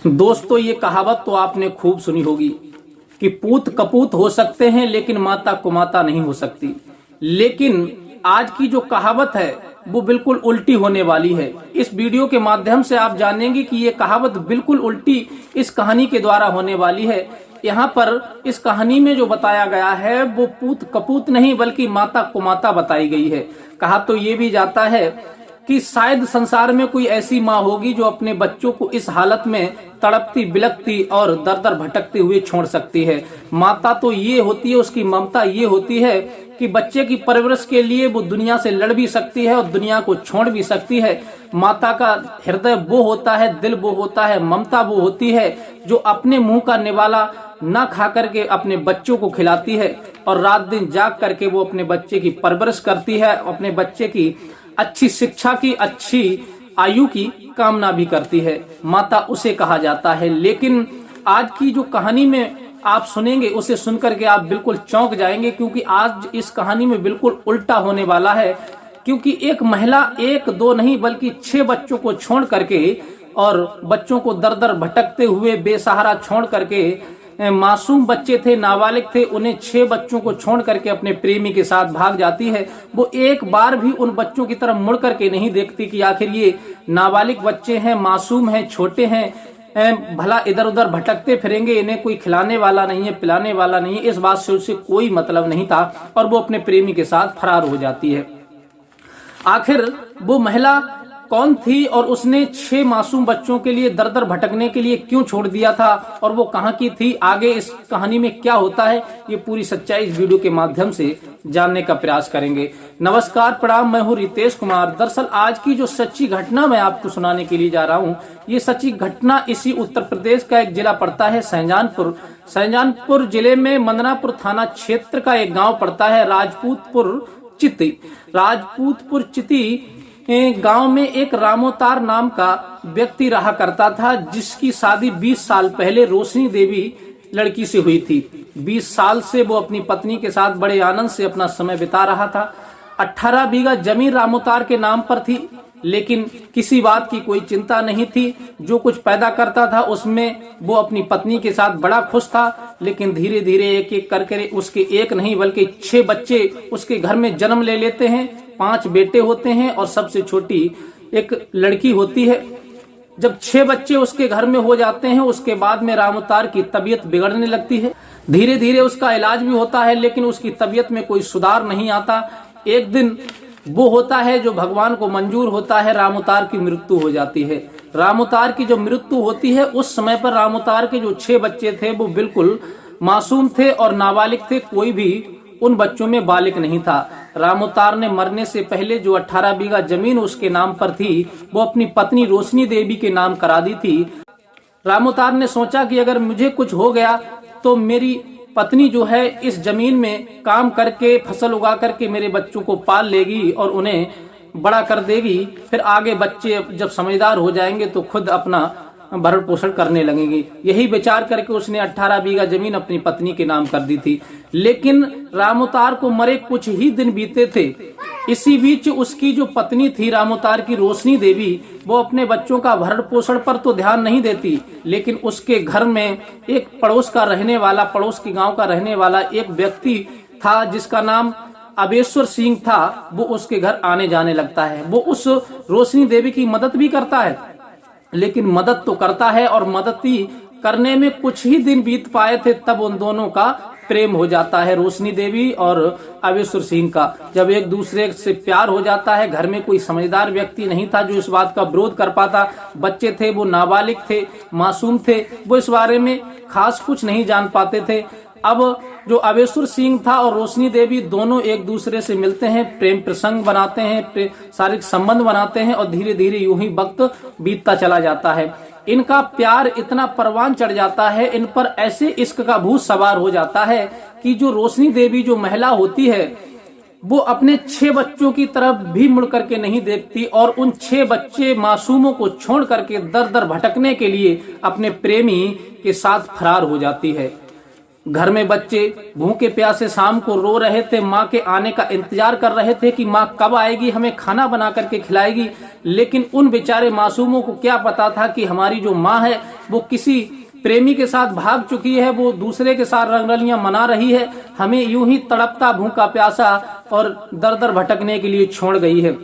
दोस्तों, ये कहावत तो आपने खूब सुनी होगी कि पूत कपूत हो सकते हैं लेकिन माता कुमाता नहीं हो सकती। लेकिन आज की जो कहावत है वो बिल्कुल उल्टी होने वाली है। इस वीडियो के माध्यम से आप जानेंगे कि ये कहावत बिल्कुल उल्टी इस कहानी के द्वारा होने वाली है। यहाँ पर इस कहानी में जो बताया गया है वो पूत कपूत नहीं बल्कि माता कुमाता बताई गई है। कहा तो ये भी जाता है कि शायद संसार में कोई ऐसी माँ होगी जो अपने बच्चों को इस हालत में तड़पती बिलकती और दर दर भटकते हुए छोड़ सकती है। माता तो ये होती है, उसकी ममता ये होती है कि बच्चे की परवरिश के लिए वो दुनिया से लड़ भी सकती है और दुनिया को छोड़ भी सकती है। माता का हृदय वो होता है, दिल वो होता है, ममता वो होती है जो अपने मुंह का निवाला ना खा करके अपने बच्चों को खिलाती है और रात दिन जाग करके वो अपने बच्चे की परवरिश करती है, अपने बच्चे की अच्छी शिक्षा की, अच्छी आयु की कामना भी करती है। माता उसे कहा जाता है। लेकिन आज की जो कहानी में आप सुनेंगे उसे सुनकर के आप बिल्कुल चौंक जाएंगे, क्योंकि आज इस कहानी में बिल्कुल उल्टा होने वाला है। क्योंकि एक महिला एक दो नहीं बल्कि 6 बच्चों को छोड़ करके और बच्चों को दर दर भटकते हुए बेसहारा छोड़ करके, मासूम बच्चे थे, नाबालिग थे, उन्हें 6 बच्चों को छोड़ करके अपने प्रेमी के साथ भाग जाती है। वो एक बार भी उन बच्चों की तरफ मुड़ करके नहीं देखती कि आखिर ये नाबालिग बच्चे हैं, मासूम हैं, छोटे हैं, भला इधर उधर भटकते फिरेंगे, इन्हें कोई खिलाने वाला नहीं है, पिलाने वाला नहीं है। इस बात से उसे कोई मतलब नहीं था और वो अपने प्रेमी के साथ फरार हो जाती है। आखिर वो महिला कौन थी और उसने 6 मासूम बच्चों के लिए दर दर भटकने के लिए क्यों छोड़ दिया था और वो कहाँ की थी, आगे इस कहानी में क्या होता है, ये पूरी सच्चाई इस वीडियो के माध्यम से जानने का प्रयास करेंगे। नमस्कार, प्रणाम, मैं हूँ रितेश कुमार। दरअसल आज की जो सच्ची घटना मैं आपको सुनाने के लिए जा रहा हूँ, ये सच्ची घटना इसी उत्तर प्रदेश का एक जिला पड़ता है शाहजहानपुर। शाहजहानपुर जिले में मंदनापुर थाना क्षेत्र का एक गाँव पड़ता है राजपूतपुर चिती। राजपूतपुर चिती गांव में एक रामोतार नाम का व्यक्ति रहा करता था, जिसकी शादी 20 साल पहले रोशनी देवी लड़की से हुई थी। 20 साल से वो अपनी पत्नी के साथ बड़े आनंद से अपना समय बिता रहा था। 18 बीघा जमीन रामोतार के नाम पर थी, लेकिन किसी बात की कोई चिंता नहीं थी। जो कुछ पैदा करता था उसमें वो अपनी पत्नी के साथ बड़ा खुश था। लेकिन धीरे धीरे एक एक करके उसके एक नहीं बल्कि 6 बच्चे उसके घर में जन्म ले लेते हैं। 5 बेटे होते हैं और सबसे छोटी एक लड़की होती है। जब 6 बच्चे उसके घर में हो जाते हैं, उसके बाद में रामोतार की तबीयत बिगड़ने लगती है। धीरे धीरे उसका इलाज भी होता है, लेकिन उसकी तबीयत में कोई सुधार नहीं आता। एक दिन वो होता है जो भगवान को मंजूर होता है, रामोतार की मृत्यु हो जाती है। रामोतार की जो मृत्यु होती है उस समय पर रामोतार के जो 6 बच्चे थे वो बिल्कुल मासूम थे और नाबालिग थे, कोई भी उन बच्चों में बालिग नहीं था। रामोतार ने मरने से पहले जो 18 बीघा जमीन उसके नाम पर थी वो अपनी पत्नी रोशनी देवी के नाम करा दी थी। रामोतार ने सोचा कि अगर मुझे कुछ हो गया तो मेरी पत्नी जो है इस जमीन में काम करके फसल उगा करके मेरे बच्चों को पाल लेगी और उन्हें बड़ा कर देगी। फिर आगे बच्चे जब समझदार हो जाएंगे तो खुद अपना भरण पोषण करने लगेंगे। यही विचार करके उसने 18 बीघा जमीन अपनी पत्नी के नाम कर दी थी। लेकिन रामोतार को मरे कुछ ही दिन बीते थे। इसी बीच उसकी जो पत्नी थी रामोतार की रोशनी देवी, वो अपने बच्चों का भरण पोषण पर तो ध्यान नहीं देती, लेकिन उसके घर में एक पड़ोस के गांव का रहने वाला एक व्यक्ति था जिसका नाम अबेश्वर सिंह था। वो उसके घर आने जाने लगता है। वो उस रोशनी देवी की मदद भी करता है, लेकिन मदद तो करता है और मदद ही करने में कुछ ही दिन बीत पाए थे तब उन दोनों का प्रेम हो जाता है, रोशनी देवी और अबेश्वर सिंह का। जब एक दूसरे से प्यार हो जाता है, घर में कोई समझदार व्यक्ति नहीं था जो इस बात का विरोध कर पाता। बच्चे थे वो नाबालिग थे, मासूम थे, वो इस बारे में खास कुछ नहीं जान पाते थे। अब जो अबेश्वर सिंह था और रोशनी देवी दोनों एक दूसरे से मिलते हैं, प्रेम प्रसंग बनाते हैं, शारीरिक संबंध बनाते हैं और धीरे धीरे यूं ही वक्त बीतता चला जाता है। इनका प्यार इतना परवान चढ़ जाता है, इन पर ऐसे इश्क का भूत सवार हो जाता है कि जो रोशनी देवी जो महिला होती है वो अपने 6 बच्चों की तरफ भी मुड़ करके नहीं देखती और उन 6 बच्चे मासूमों को छोड़ करके दर दर भटकने के लिए अपने प्रेमी के साथ फरार हो जाती है। घर में बच्चे भूखे प्यासे शाम को रो रहे थे, माँ के आने का इंतजार कर रहे थे कि माँ कब आएगी, हमें खाना बना करके खिलाएगी। लेकिन उन बेचारे मासूमों को क्या पता था कि हमारी जो माँ है वो किसी प्रेमी के साथ भाग चुकी है, वो दूसरे के साथ रंगरलियां मना रही है, हमें यूं ही तड़पता भूखा प्यासा और दर दर भटकने के लिए छोड़ गई है।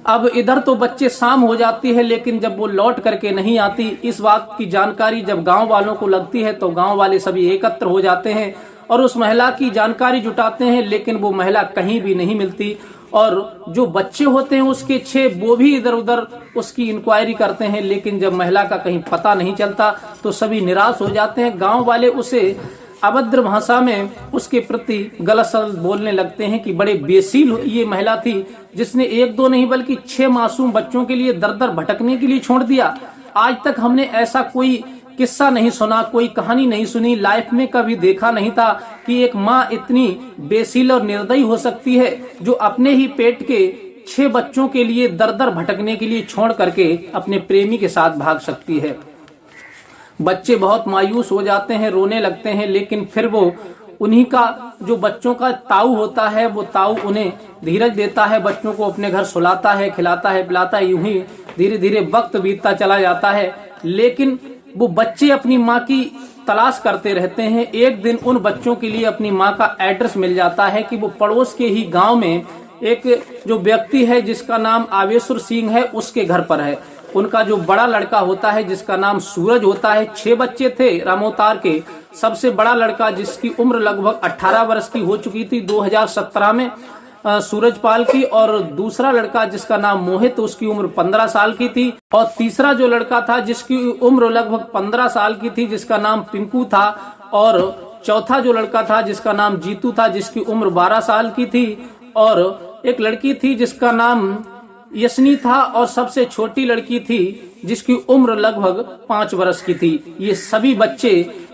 अब इधर तो बच्चे शाम हो जाती है, लेकिन जब वो लौट करके नहीं आती, इस बात की जानकारी जब गांव वालों को लगती है तो गांव वाले सभी एकत्र हो जाते हैं और उस महिला की जानकारी जुटाते हैं, लेकिन वो महिला कहीं भी नहीं मिलती। और जो बच्चे होते हैं उसके 6, वो भी इधर उधर उसकी इंक्वायरी करते हैं, लेकिन जब महिला का कहीं पता नहीं चलता तो सभी निराश हो जाते हैं। गांव वाले उसे अभद्र भाषा में उसके प्रति गलत शब्द बोलने लगते हैं कि बड़े बेसील ये महिला थी जिसने 1-2 नहीं बल्कि 6 मासूम बच्चों के लिए दर दर भटकने के लिए छोड़ दिया। आज तक हमने ऐसा कोई किस्सा नहीं सुना, कोई कहानी नहीं सुनी, लाइफ में कभी देखा नहीं था कि एक माँ इतनी बेसील और निर्दयी हो सकती है जो अपने ही पेट के 6 बच्चों के लिए दर दर भटकने के लिए छोड़ करके अपने प्रेमी के साथ भाग सकती है। बच्चे बहुत मायूस हो जाते हैं, रोने लगते हैं, लेकिन फिर वो उन्हीं का जो बच्चों का ताऊ होता है, वो ताऊ उन्हें धीरज देता है, बच्चों को अपने घर सुलाता है, खिलाता है, पिलाता है। यूं ही धीरे धीरे वक्त बीतता चला जाता है, लेकिन वो बच्चे अपनी माँ की तलाश करते रहते हैं। एक दिन उन बच्चों के लिए अपनी माँ का एड्रेस मिल जाता है कि वो पड़ोस के ही गांव में एक जो व्यक्ति है जिसका नाम आवेश्वर सिंह है, उसके घर पर है। उनका जो बड़ा लड़का होता है जिसका नाम सूरज होता है, 6 बच्चे थे रामोतार के। सबसे बड़ा लड़का जिसकी उम्र लगभग 18 वर्ष की हो चुकी थी 2017 में, सूरजपाल की, और दूसरा लड़का जिसका नाम मोहित, उसकी उम्र 15 साल की थी, और तीसरा जो लड़का था जिसकी उम्र लगभग 15 साल की थी जिसका नाम पिंकू था, और चौथा जो लड़का था जिसका नाम जीतू था जिसकी उम्र 12 साल की थी, और एक लड़की थी जिसका नाम यशनी था, और सबसे छोटी लड़की थी जिसकी उम्र लगभग 5 वर्ष की थी। ये सभी बच्चे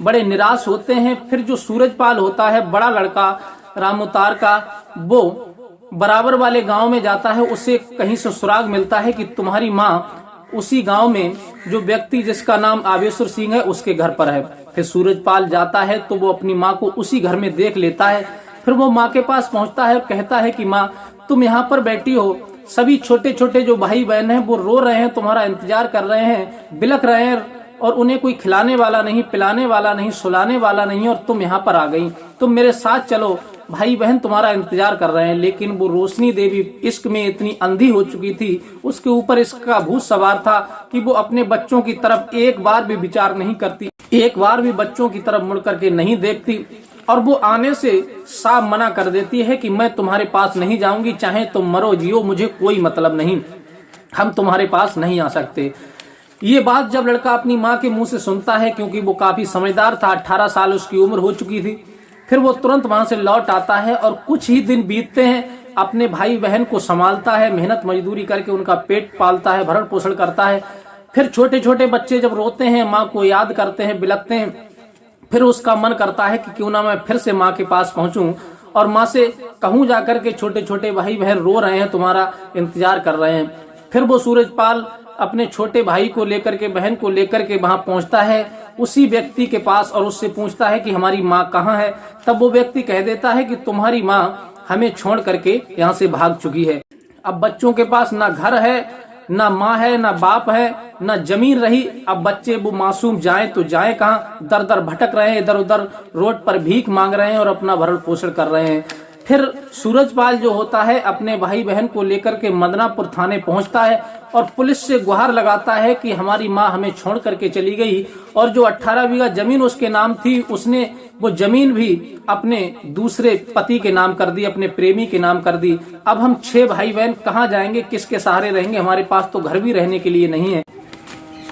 बड़े निराश होते हैं। फिर जो सूरजपाल होता है, बड़ा लड़का रामोतार का, वो बराबर वाले गांव में जाता है। उसे कहीं से सुराग मिलता है कि तुम्हारी माँ उसी गांव में जो व्यक्ति जिसका नाम आवेश्वर सिंह है उसके घर पर है। फिर सूरजपाल जाता है तो वो अपनी माँ को उसी घर में देख लेता है। फिर वो माँ के पास पहुंचता है और कहता है कि माँ, तुम यहाँ पर बैठी हो, सभी छोटे छोटे जो भाई बहन हैं वो रो रहे हैं, तुम्हारा इंतजार कर रहे हैं, बिलख रहे हैं, और उन्हें कोई खिलाने वाला नहीं, पिलाने वाला नहीं, सुलाने वाला नहीं, और तुम यहाँ पर आ गई। तुम मेरे साथ चलो, भाई बहन तुम्हारा इंतजार कर रहे हैं। लेकिन वो रोशनी देवी इश्क में इतनी अंधी हो चुकी थी, उसके ऊपर इसका भूत सवार था कि वो अपने बच्चों की तरफ एक बार भी विचार नहीं करती, एक बार भी बच्चों की तरफ मुड़ करके नहीं देखती, और वो आने से साफ मना कर देती है कि मैं तुम्हारे पास नहीं जाऊंगी, चाहे तुम मरो जियो, मुझे कोई मतलब नहीं, हम तुम्हारे पास नहीं आ सकते। ये बात जब लड़का अपनी माँ के मुंह से सुनता है, क्योंकि वो काफी समझदार था, 18 साल उसकी उम्र हो चुकी थी, फिर वो तुरंत वहां से लौट आता है और कुछ ही दिन बीतते हैं, अपने भाई बहन को संभालता है, मेहनत मजदूरी करके उनका पेट पालता है, भरण पोषण करता है। फिर छोटे छोटे बच्चे जब रोते हैं, माँ को याद करते हैं, बिलखते हैं, फिर उसका मन करता है कि क्यों ना मैं फिर से माँ के पास पहुंचूं और माँ से कहूं जाकर के छोटे छोटे भाई बहन रो रहे हैं, तुम्हारा इंतजार कर रहे हैं। फिर वो सूरजपाल अपने छोटे भाई को लेकर के, बहन को लेकर के वहां पहुंचता है उसी व्यक्ति के पास और उससे पूछता है कि हमारी माँ कहाँ है। तब वो व्यक्ति कह देता है कि तुम्हारी माँ हमें छोड़ करके यहाँ से भाग चुकी है। अब बच्चों के पास ना घर है, ना माँ है, ना बाप है, ना जमीन रही। अब बच्चे वो मासूम जाएं तो जाएं कहाँ, दर दर भटक रहे हैं, इधर उधर रोड पर भीख मांग रहे हैं और अपना भरण पोषण कर रहे हैं। फिर सूरजपाल जो होता है अपने भाई बहन को लेकर के मदनापुर थाने पहुंचता है और पुलिस से गुहार लगाता है कि हमारी माँ हमें छोड़ करके चली गई, और जो 18 बीघा जमीन उसके नाम थी, उसने वो जमीन भी अपने दूसरे पति के नाम कर दी, अपने प्रेमी के नाम कर दी। अब हम 6 भाई बहन कहाँ जाएंगे, किसके सहारे रहेंगे, हमारे पास तो घर भी रहने के लिए नहीं है।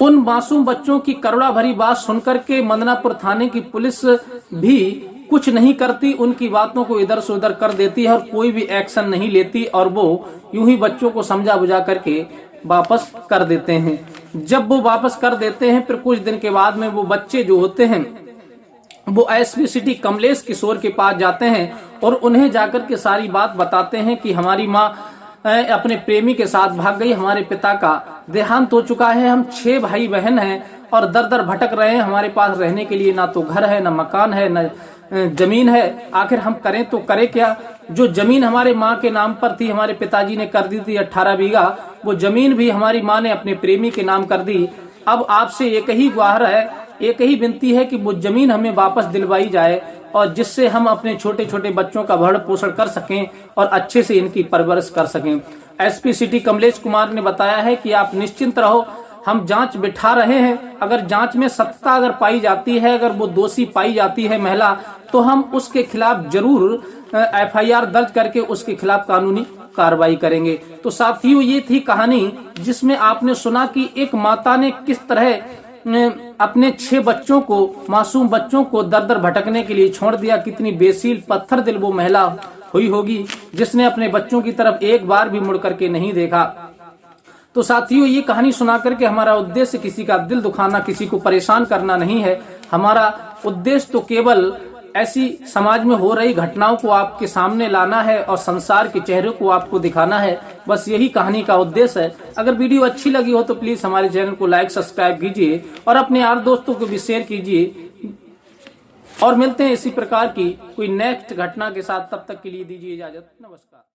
उन मासूम बच्चों की करुणा भरी बात सुनकर के मदनापुर थाने की पुलिस भी कुछ नहीं करती, उनकी बातों को इधर से उधर कर देती है और कोई भी एक्शन नहीं लेती, और वो यूं ही बच्चों को समझा बुझा करके वापस कर देते हैं। जब वो वापस कर देते हैं, फिर कुछ दिन के बाद में वो बच्चे जो होते हैं वो एसपी सिटी कमलेश किशोर के पास जाते हैं और उन्हें जाकर के सारी बात बताते हैं कि हमारी माँ अपने प्रेमी के साथ भाग गई, हमारे पिता का देहांत हो चुका है, हम 6 भाई बहन हैं और दर दर भटक रहे हैं, हमारे पास रहने के लिए ना तो घर है, ना मकान है, ना जमीन है, आखिर हम करें तो करें क्या। जो जमीन हमारे माँ के नाम पर थी, हमारे पिताजी ने कर दी थी 18 बीघा, वो जमीन भी हमारी माँ ने अपने प्रेमी के नाम कर दी। अब आपसे एक ही गुहार है, एक ही विनती है कि वो जमीन हमें वापस दिलवाई जाए और जिससे हम अपने छोटे छोटे बच्चों का भरण पोषण कर सकें और अच्छे से इनकी परवरिश कर सकें। एसपी सिटी कमलेश कुमार ने बताया है कि आप निश्चिंत रहो, हम जांच बिठा रहे हैं। अगर जांच में सत्ता अगर पाई जाती है, अगर वो दोषी पाई जाती है महिला, तो हम उसके खिलाफ जरूर FIR दर्ज करके उसके खिलाफ कानूनी कार्रवाई करेंगे। तो साथियों, ये थी कहानी जिसमें आपने सुना कि एक माता ने किस तरह अपने 6 बच्चों को, मासूम बच्चों को दर दर भटकने के लिए छोड़ दिया। कितनी बेसील पत्थर दिल वो महिला हुई होगी जिसने अपने बच्चों की तरफ एक बार भी मुड़ करके नहीं देखा। तो साथियों, ये कहानी सुना करके हमारा उद्देश्य किसी का दिल दुखाना, किसी को परेशान करना नहीं है। हमारा उद्देश्य तो केवल ऐसी समाज में हो रही घटनाओं को आपके सामने लाना है और संसार के चेहरे को आपको दिखाना है। बस यही कहानी का उद्देश्य है। अगर वीडियो अच्छी लगी हो तो प्लीज हमारे चैनल को लाइक सब्सक्राइब कीजिए और अपने यार दोस्तों को भी शेयर कीजिए। और मिलते हैं इसी प्रकार की कोई नेक्स्ट घटना के साथ। तब तक के लिए दीजिए इजाजत। नमस्कार।